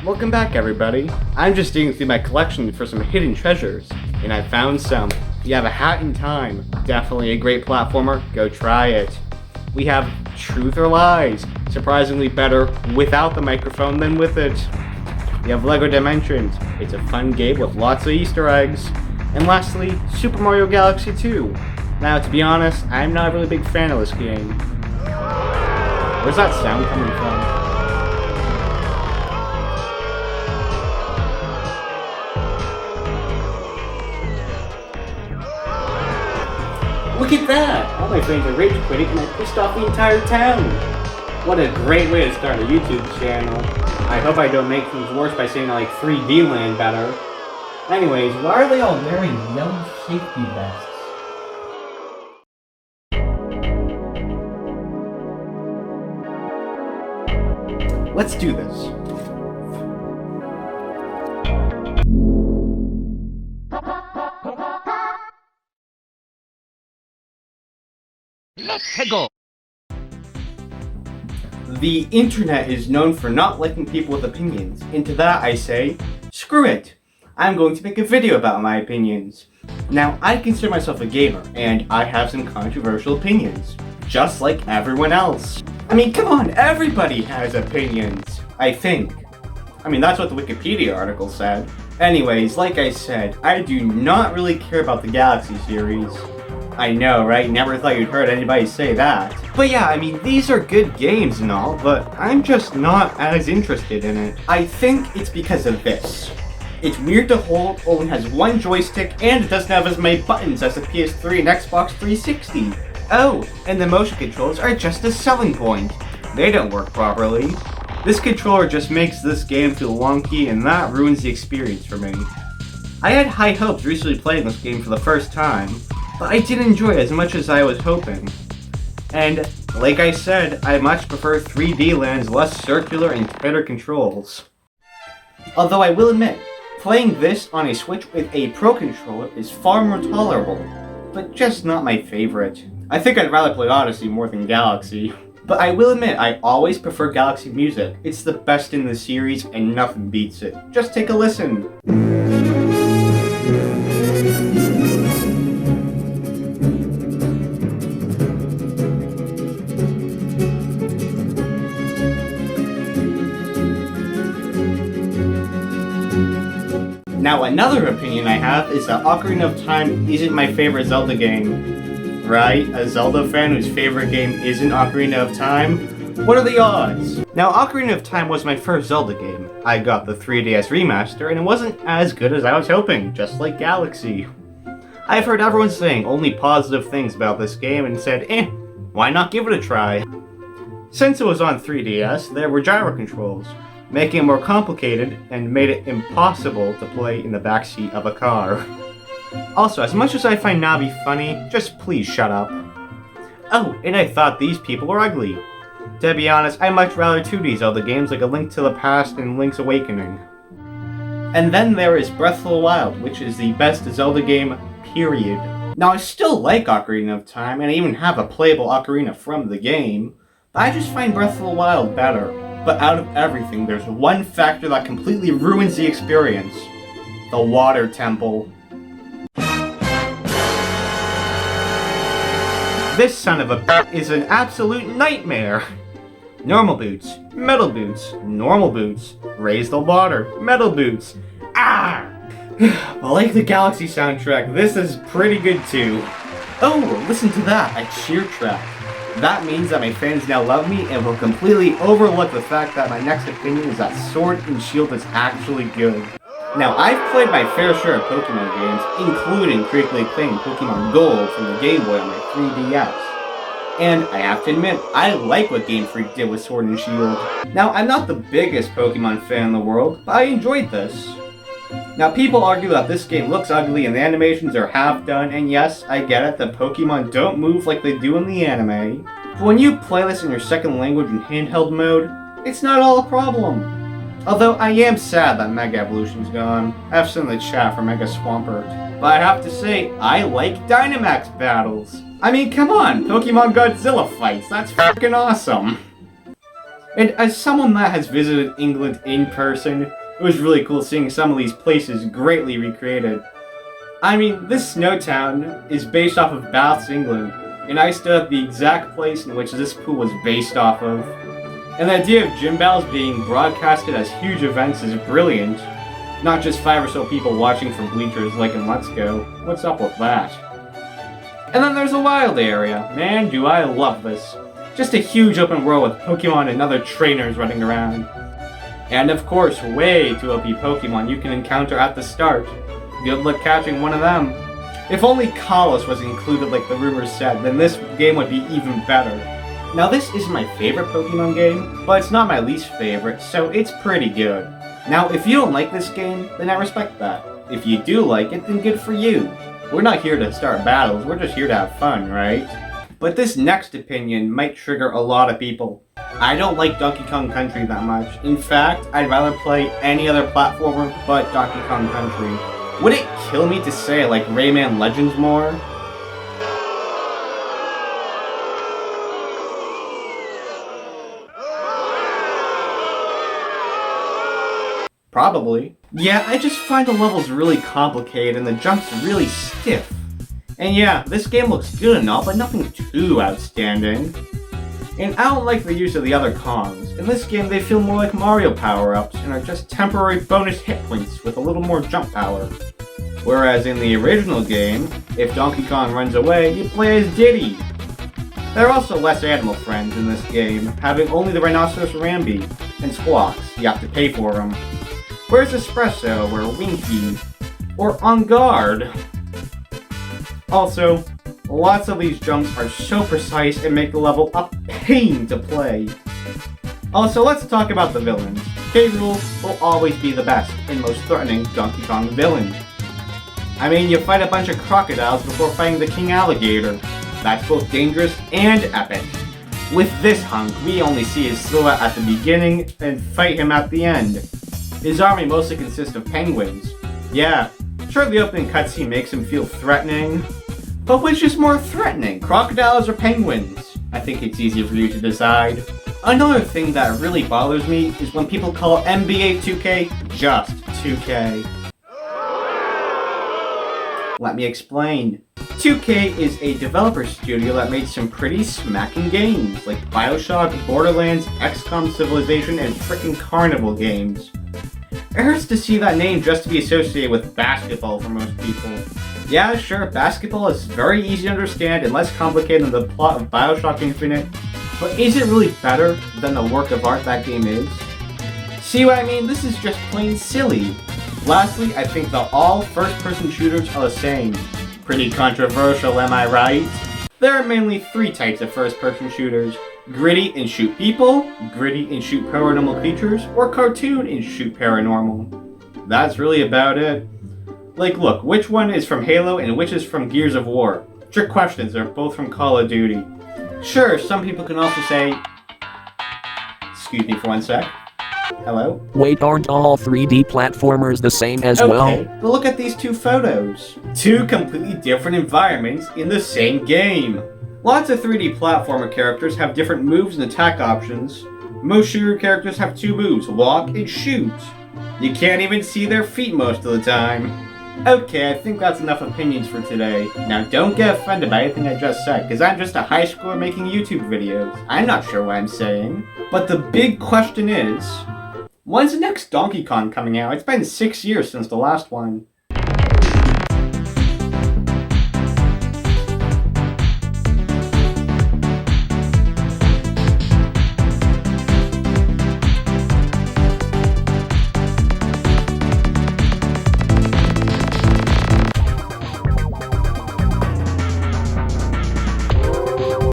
Welcome back, everybody. I'm just digging through my collection for some hidden treasures, and I found some. You have A Hat in Time, definitely a great platformer, go try it. We have Truth or Lies, surprisingly better without the microphone than with it. We have Lego Dimensions, it's a fun game with lots of Easter eggs. And lastly, Super Mario Galaxy 2. Now, to be honest, I'm not a really big fan of this game. Where's that sound coming from? Look at that! All my friends are rage quitting and I pissed off the entire town! What a great way to start a YouTube channel. I hope I don't make things worse by saying I like 3D Land better. Anyways, why are they all wearing yellow safety vests? Let's do this. Let's go! The internet is known for not liking people with opinions, and to that I say, screw it! I'm going to make a video about my opinions. Now, I consider myself a gamer, and I have some controversial opinions, just like everyone else. I mean, come on, everybody has opinions, I think. I mean, that's what the Wikipedia article said. Anyways, like I said, I do not really care about the Galaxy series. I know, right? Never thought you'd heard anybody say that. But yeah, I mean, these are good games and all, but I'm just not as interested in it. I think it's because of this. It's weird to hold, only has one joystick, and it doesn't have as many buttons as the PS3 and Xbox 360. Oh, and the motion controls are just a selling point. They don't work properly. This controller just makes this game feel wonky, and that ruins the experience for me. I had high hopes recently playing this game for the first time, but I didn't enjoy it as much as I was hoping. And, like I said, I much prefer 3D Land's less circular and tighter controls. Although I will admit, playing this on a Switch with a Pro Controller is far more tolerable, but just not my favorite. I think I'd rather play Odyssey more than Galaxy. But I will admit, I always prefer Galaxy music. It's the best in the series and nothing beats it. Just take a listen. Now, another opinion I have is that Ocarina of Time isn't my favorite Zelda game. Right? A Zelda fan whose favorite game isn't Ocarina of Time? What are the odds? Now, Ocarina of Time was my first Zelda game. I got the 3DS remaster, and it wasn't as good as I was hoping, just like Galaxy. I've heard everyone saying only positive things about this game and said, why not give it a try? Since it was on 3DS, there were gyro controls, making it more complicated and made it impossible to play in the backseat of a car. Also, as much as I find Navi funny, just please shut up. Oh, and I thought these people were ugly. To be honest, I'd much rather 2D Zelda games like A Link to the Past and Link's Awakening. And then there is Breath of the Wild, which is the best Zelda game, period. Now, I still like Ocarina of Time, and I even have a playable ocarina from the game, but I just find Breath of the Wild better. But out of everything, there's one factor that completely ruins the experience. The Water Temple. This son of a bitch is an absolute nightmare. Normal boots, metal boots, normal boots, raise the water, metal boots. Ah! But like the Galaxy soundtrack, this is pretty good too. Oh, listen to that, a cheer track. That means that my fans now love me and will completely overlook the fact that my next opinion is that Sword and Shield is actually good. Now, I've played my fair share of Pokemon games, including critically acclaimed Pokemon Gold from the Game Boy on my 3DS. And I have to admit, I like what Game Freak did with Sword and Shield. Now, I'm not the biggest Pokemon fan in the world, but I enjoyed this. Now, people argue that this game looks ugly and the animations are half done, and yes, I get it, the Pokemon don't move like they do in the anime. But when you play this in your second language in handheld mode, it's not all a problem. Although I am sad that Mega Evolution's gone. I have some in the chat for Mega Swampert. But I have to say, I like Dynamax battles. I mean, come on, Pokemon Godzilla fights, that's fucking awesome. And as someone that has visited England in person, it was really cool seeing some of these places greatly recreated. I mean, this snow town is based off of Baths, England, and I stood at the exact place in which this pool was based off of. And the idea of gym battles being broadcasted as huge events is brilliant. Not just 5 or so people watching from bleachers like in Let's Go. What's up with that? And then there's a wild area. Man, do I love this. Just a huge open world with Pokemon and other trainers running around. And of course, way too OP Pokemon you can encounter at the start. Good luck catching one of them. If only Kalos was included like the rumors said, then this game would be even better. Now this isn't my favorite Pokemon game, but it's not my least favorite, so it's pretty good. Now if you don't like this game, then I respect that. If you do like it, then good for you. We're not here to start battles, we're just here to have fun, right? But this next opinion might trigger a lot of people. I don't like Donkey Kong Country that much. In fact, I'd rather play any other platformer but Donkey Kong Country. Would it kill me to say I like Rayman Legends more? Probably. Yeah, I just find the levels really complicated and the jumps really stiff. And yeah, this game looks good and all, but nothing too outstanding. And I don't like the use of the other Kongs. In this game, they feel more like Mario power-ups and are just temporary bonus hit points with a little more jump power. Whereas in the original game, if Donkey Kong runs away, you play as Diddy. There are also less animal friends in this game, having only the Rhinoceros Rambi and Squawks. You have to pay for them. Where's Espresso, or Winky, or On Guard? Also, lots of these jumps are so precise and make the level a pain to play. Also, let's talk about the villains. K. Rool will always be the best and most threatening Donkey Kong villain. I mean, you fight a bunch of crocodiles before fighting the King Alligator. That's both dangerous and epic. With this hunk, we only see his silhouette at the beginning and fight him at the end. His army mostly consists of penguins. Yeah, sure the opening cutscene makes him feel threatening, but which is more threatening, crocodiles or penguins? I think it's easy for you to decide. Another thing that really bothers me is when people call NBA 2K just 2K. Let me explain. 2K is a developer studio that made some pretty smacking games, like Bioshock, Borderlands, XCOM Civilization, and frickin' Carnival games. It hurts to see that name just to be associated with basketball for most people. Yeah, sure, basketball is very easy to understand and less complicated than the plot of Bioshock Infinite, but is it really better than the work of art that game is? See what I mean? This is just plain silly. Lastly, I think that all first-person shooters are the same. Pretty controversial, am I right? There are mainly 3 types of first-person shooters. Gritty and shoot people, gritty and shoot paranormal creatures, or cartoon and shoot paranormal. That's really about it. Like look, which one is from Halo and which is from Gears of War? Trick questions, they're both from Call of Duty. Sure, some people can also say... Excuse me for one sec. Hello? Wait, aren't all 3D platformers the same as well? Okay, but look at these 2 photos. 2 completely different environments in the same game. Lots of 3D platformer characters have different moves and attack options. Most shooter characters have 2 moves, walk and shoot. You can't even see their feet most of the time. Okay, I think that's enough opinions for today. Now don't get offended by anything I just said, because I'm just a high schooler making YouTube videos. I'm not sure what I'm saying. But the big question is, when's the next Donkey Kong coming out? It's been 6 years since the last one.